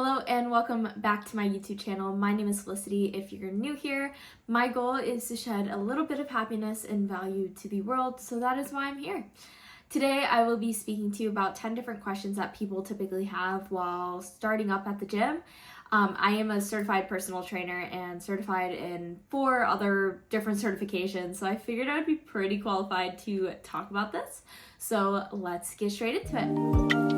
Hello and welcome back to my YouTube channel. My name is Felicity. If you're new here, my goal is to shed a little bit of happiness and value to the world, so that is why I'm here. Today I will be speaking to you about 10 different questions that people typically have while starting up at the gym. I am a certified personal trainer and certified in 4 other different certifications, so I figured I would be pretty qualified to talk about this. So let's get straight into it.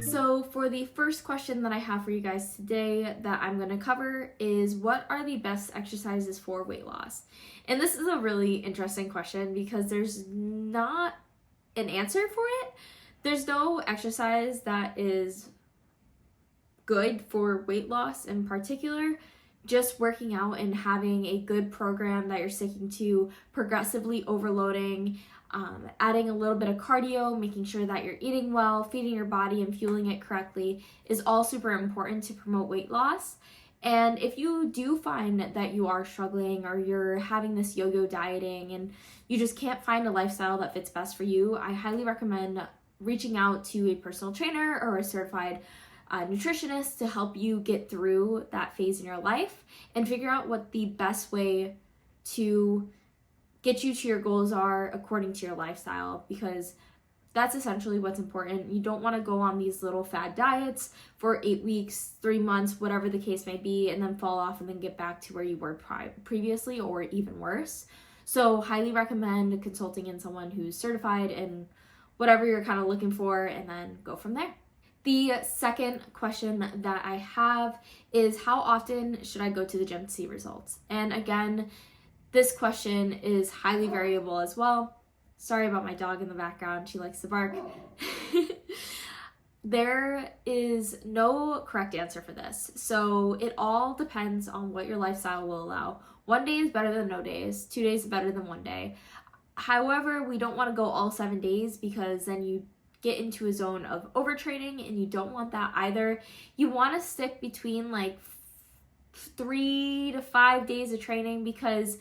So for the first question that I have for you guys today that I'm going to cover is, what are the best exercises for weight loss? And this is a really interesting question because there's not an answer for it. There's no exercise that is good for weight loss in particular. Just working out and having a good program that you're sticking to, progressively overloading, adding a little bit of cardio, making sure that you're eating well, feeding your body and fueling it correctly is all super important to promote weight loss. And if you do find that you are struggling or you're having this yo-yo dieting and you just can't find a lifestyle that fits best for you, I highly recommend reaching out to a personal trainer or a certified nutritionist to help you get through that phase in your life and figure out what the best way to get you to your goals are according to your lifestyle, because that's essentially what's important. You don't want to go on these little fad diets for 8 weeks, 3 months, whatever the case may be, and then fall off and then get back to where you were previously or even worse. So highly recommend consulting in someone who's certified in whatever you're kind of looking for, and then go from there. The second question that I have is, how often should I go to the gym to see results? And again, this question is highly variable as well. Sorry about my dog in the background. She likes to bark. There is no correct answer for this. So it all depends on what your lifestyle will allow. 1 day is better than no days. 2 days is better than 1 day. However, we don't want to go all 7 days because then you get into a zone of overtraining, and you don't want that either. You want to stick between like 3 to 5 days of training, because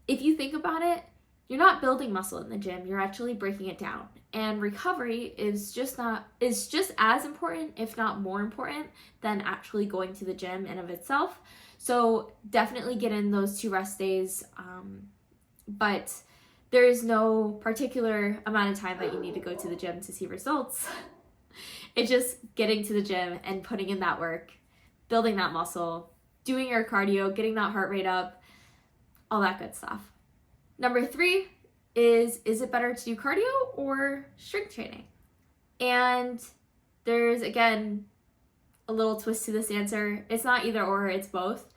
if you think about it, you're not building muscle in the gym, you're actually breaking it down. And recovery is just as important, if not more important, than actually going to the gym in of itself. So definitely get in those 2 rest days, but there is no particular amount of time that you need to go to the gym to see results. It's just getting to the gym and putting in that work, building that muscle, doing your cardio, getting that heart rate up, all that good stuff. Number 3 is it better to do cardio or strength training? And there's, again, a little twist to this answer. It's not either or, it's both.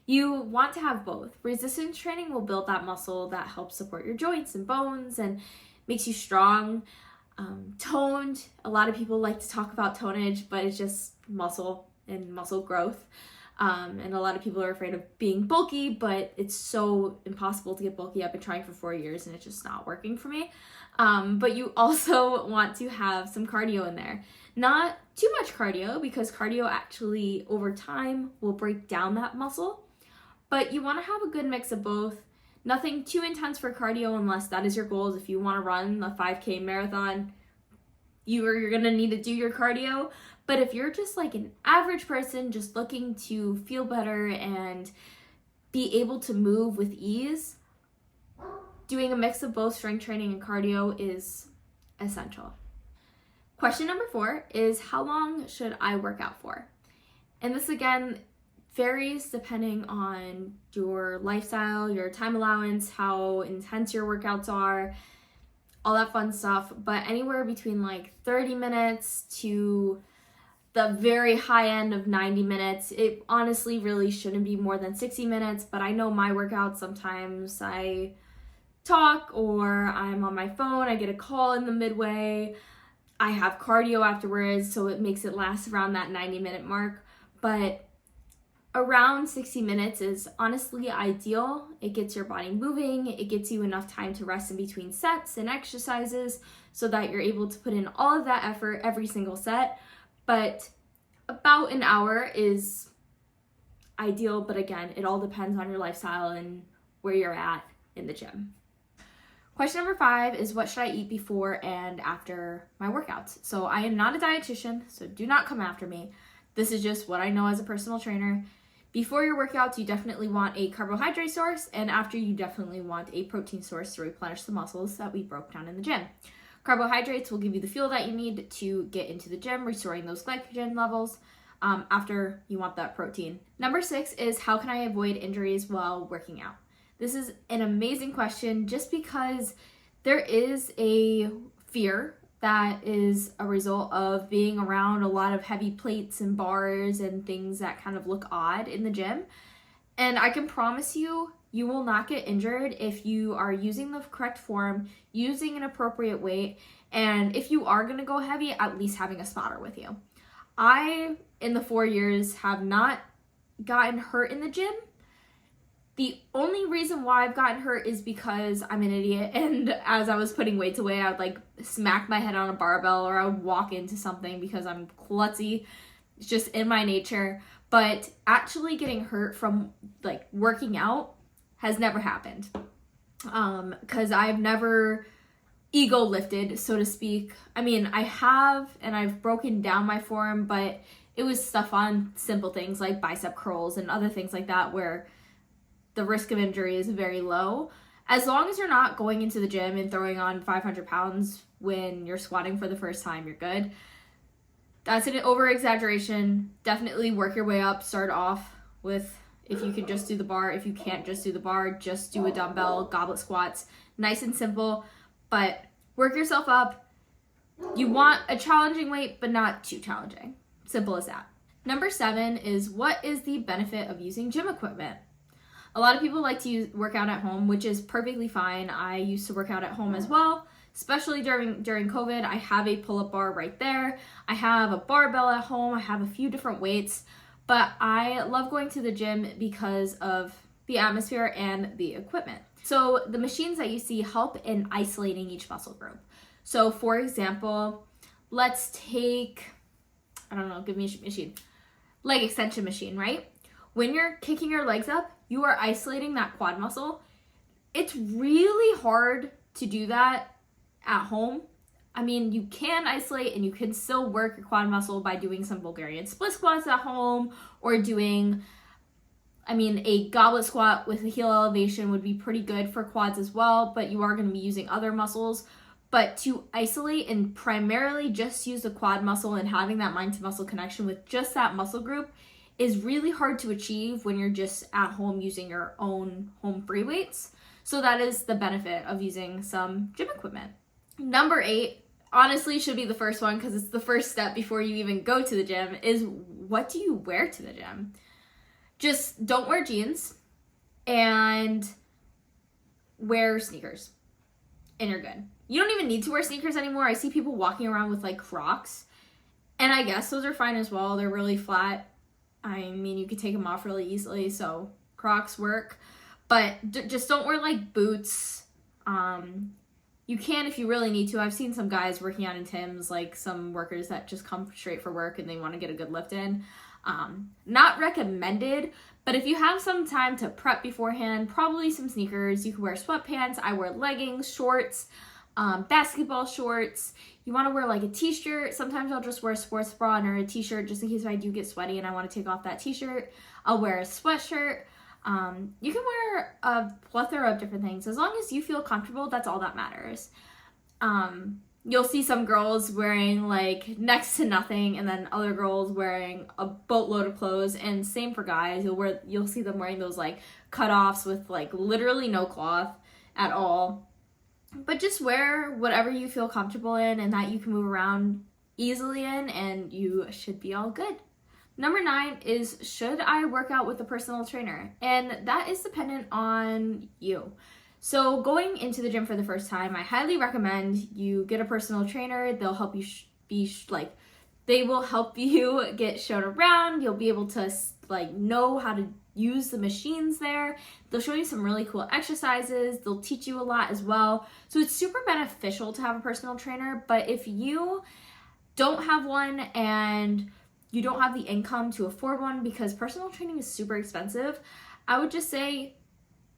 You want to have both. Resistance training will build that muscle that helps support your joints and bones and makes you strong, toned. A lot of people like to talk about tonnage, but it's just muscle and muscle growth. And a lot of people are afraid of being bulky, but it's so impossible to get bulky. I've been trying for 4 years and it's just not working for me. But you also want to have some cardio in there. Not too much cardio, because cardio actually over time will break down that muscle. But you want to have a good mix of both. Nothing too intense for cardio unless that is your goal. If you want to run a 5K marathon, you're going to need to do your cardio. But if you're just like an average person just looking to feel better and be able to move with ease, doing a mix of both strength training and cardio is essential. Question number 4 is, how long should I work out for? And this, again, varies depending on your lifestyle, your time allowance, how intense your workouts are, all that fun stuff. But anywhere between like 30 minutes to the very high end of 90 minutes. It honestly really shouldn't be more than 60 minutes, but I know my workouts, sometimes I talk or I'm on my phone, I get a call in the midway, I have cardio afterwards, so it makes it last around that 90-minute mark. But around 60 minutes is honestly ideal. It gets your body moving, it gets you enough time to rest in between sets and exercises so that you're able to put in all of that effort every single set. But about an hour is ideal, but again, it all depends on your lifestyle and where you're at in the gym. Question number 5 is what should I eat before and after my workouts? So I am not a dietitian, so do not come after me. This is just what I know as a personal trainer. Before your workouts, you definitely want a carbohydrate source, and after, you definitely want a protein source to replenish the muscles that we broke down in the gym. Carbohydrates will give you the fuel that you need to get into the gym, restoring those glycogen levels. After, you want that protein. Number 6 is how can I avoid injuries while working out? This is an amazing question just because there is a fear that is a result of being around a lot of heavy plates and bars and things that kind of look odd in the gym. And I can promise you, you will not get injured if you are using the correct form, using an appropriate weight, and if you are going to go heavy, at least having a spotter with you. I, in the 4 years, have not gotten hurt in the gym. The only reason why I've gotten hurt is because I'm an idiot, and as I was putting weights away, I would like smack my head on a barbell, or I would walk into something because I'm klutzy. It's just in my nature. But actually getting hurt from like working out has never happened. Because I've never ego lifted, so to speak. I mean, I have, and I've broken down my form, but it was stuff on simple things like bicep curls and other things like that where the risk of injury is very low. As long as you're not going into the gym and throwing on 500 pounds when you're squatting for the first time, you're good. That's an over-exaggeration. Definitely work your way up. Start off with, if you can just do the bar. If you can't just do the bar, just do a dumbbell, goblet squats. Nice and simple, but work yourself up. You want a challenging weight, but not too challenging. Simple as that. Number 7 is what is the benefit of using gym equipment? A lot of people like to work out at home, which is perfectly fine. I used to work out at home as well, especially during COVID. I have a pull-up bar right there. I have a barbell at home. I have a few different weights, but I love going to the gym because of the atmosphere and the equipment. So the machines that you see help in isolating each muscle group. So for example, let's take, I don't know, give me a machine. Leg extension machine, right? When you're kicking your legs up, you are isolating that quad muscle. It's really hard to do that at home. I mean, you can isolate and you can still work your quad muscle by doing some Bulgarian split squats at home or doing, a goblet squat with a heel elevation would be pretty good for quads as well, but you are going to be using other muscles. But to isolate and primarily just use the quad muscle and having that mind to muscle connection with just that muscle group is really hard to achieve when you're just at home using your own home free weights. So that is the benefit of using some gym equipment. Number 8, honestly should be the first one because it's the first step before you even go to the gym, is what do you wear to the gym? Just don't wear jeans and wear sneakers and you're good. You don't even need to wear sneakers anymore. I see people walking around with like Crocs, and I guess those are fine as well. They're really flat. I mean, you could take them off really easily, so Crocs work. But just don't wear, like, boots. You can if you really need to. I've seen some guys working out in Tim's, like some workers that just come straight for work and they want to get a good lift in. Not recommended, but if you have some time to prep beforehand, probably some sneakers. You can wear sweatpants. I wear leggings, shorts, basketball shorts. You want to wear like a t-shirt. Sometimes I'll just wear a sports bra under a t-shirt just in case I do get sweaty and I want to take off that t-shirt. I'll wear a sweatshirt. You can wear a plethora of different things. As long as you feel comfortable, that's all that matters. You'll see some girls wearing like next to nothing and then other girls wearing a boatload of clothes, and same for guys. You'll see them wearing those like cutoffs with like literally no cloth at all. But just wear whatever you feel comfortable in and that you can move around easily in, and you should be all good. Number 9 is, should I work out with a personal trainer? And that is dependent on you. So going into the gym for the first time, I highly recommend you get a personal trainer. They'll help you they will help you get shown around. You'll be able to know how to use the machines there. They'll show you some really cool exercises. They'll teach you a lot as well. So it's super beneficial to have a personal trainer. But if you don't have one and you don't have the income to afford one, because personal training is super expensive, I would just say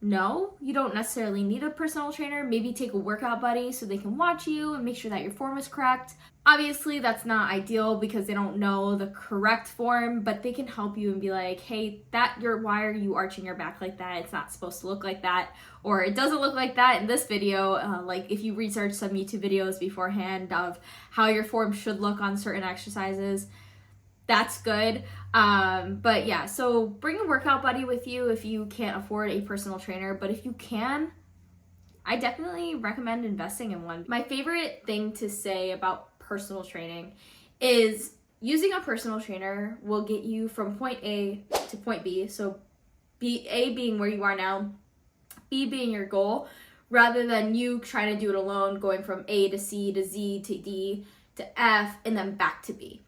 no, you don't necessarily need a personal trainer. Maybe take a workout buddy so they can watch you and make sure that your form is correct. Obviously, that's not ideal because they don't know the correct form, but they can help you and be like, hey, why are you arching your back like that? It's not supposed to look like that. Or it doesn't look like that in this video. Like if you research some YouTube videos beforehand of how your form should look on certain exercises, that's good. But yeah, so bring a workout buddy with you if you can't afford a personal trainer. But if you can, I definitely recommend investing in one. My favorite thing to say about personal training is using a personal trainer will get you from point A to point B. So A being where you are now, B being your goal, rather than you trying to do it alone, going from A to C to Z to D to F and then back to B.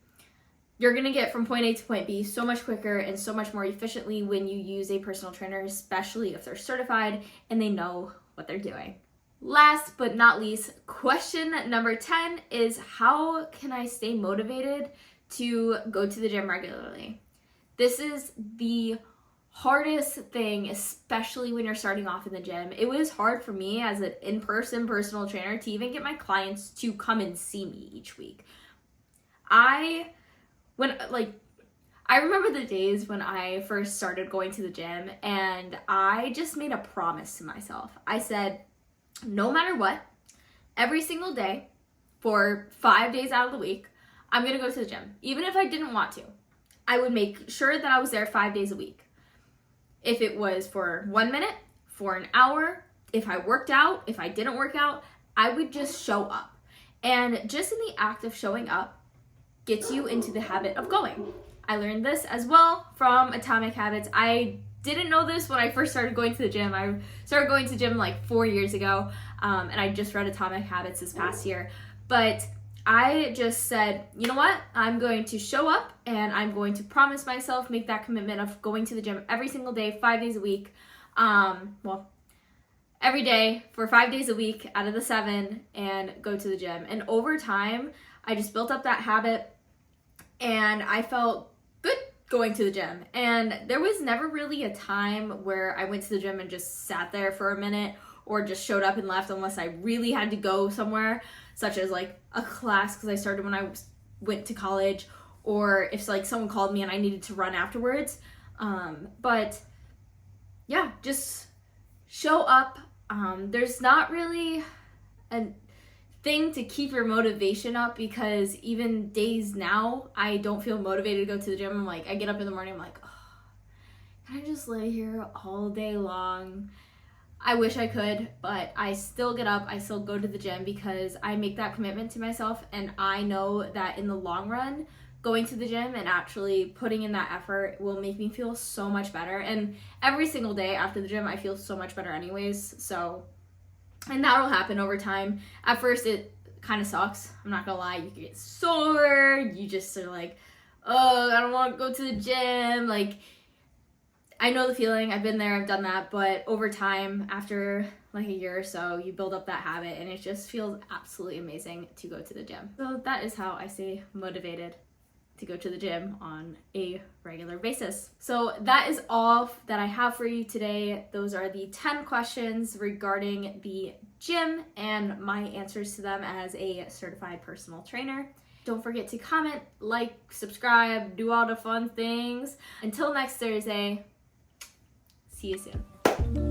You're going to get from point A to point B so much quicker and so much more efficiently when you use a personal trainer, especially if they're certified and they know what they're doing. Last but not least, question number 10 is how can I stay motivated to go to the gym regularly? This is the hardest thing, especially when you're starting off in the gym. It was hard for me as an in-person personal trainer to even get my clients to come and see me each week. I remember the days when I first started going to the gym and I just made a promise to myself. I said, no matter what, every single day for 5 days out of the week, I'm going to go to the gym. Even if I didn't want to, I would make sure that I was there 5 days a week. If it was for 1 minute, for an hour, if I worked out, if I didn't work out, I would just show up. And just in the act of showing up gets you into the habit of going. I learned this as well from Atomic Habits. I didn't know this when I first started going to the gym. I started going to the gym like 4 years ago, and I just read Atomic Habits this past year. But I just said, you know what? I'm going to show up and I'm going to promise myself, make that commitment of going to the gym every single day, 5 days a week. Every day for 5 days a week out of the 7 and go to the gym. And over time, I just built up that habit and I felt good going to the gym. And there was never really a time where I went to the gym and just sat there for a minute or just showed up and left unless I really had to go somewhere, such as like a class because I started when I went to college, or if like someone called me and I needed to run afterwards. But yeah, just show up. There's not really a thing to keep your motivation up because even days now, I don't feel motivated to go to the gym. I'm like, I get up in the morning, I'm like, oh, can I just lay here all day long? I wish I could, but I still get up, I still go to the gym because I make that commitment to myself, and I know that in the long run, going to the gym and actually putting in that effort will make me feel so much better. And every single day after the gym, I feel so much better anyways, and that'll happen over time. At first, it kind of sucks. I'm not gonna lie. You can get sore. You just are like, oh, I don't want to go to the gym. Like, I know the feeling. I've been there. I've done that. But over time, after like a year or so, you build up that habit, and it just feels absolutely amazing to go to the gym. So that is how I stay motivated to go to the gym on a regular basis. So that is all that I have for you today. Those are the 10 questions regarding the gym and my answers to them as a certified personal trainer. Don't forget to comment, like, subscribe, do all the fun things. Until next Thursday, see you soon.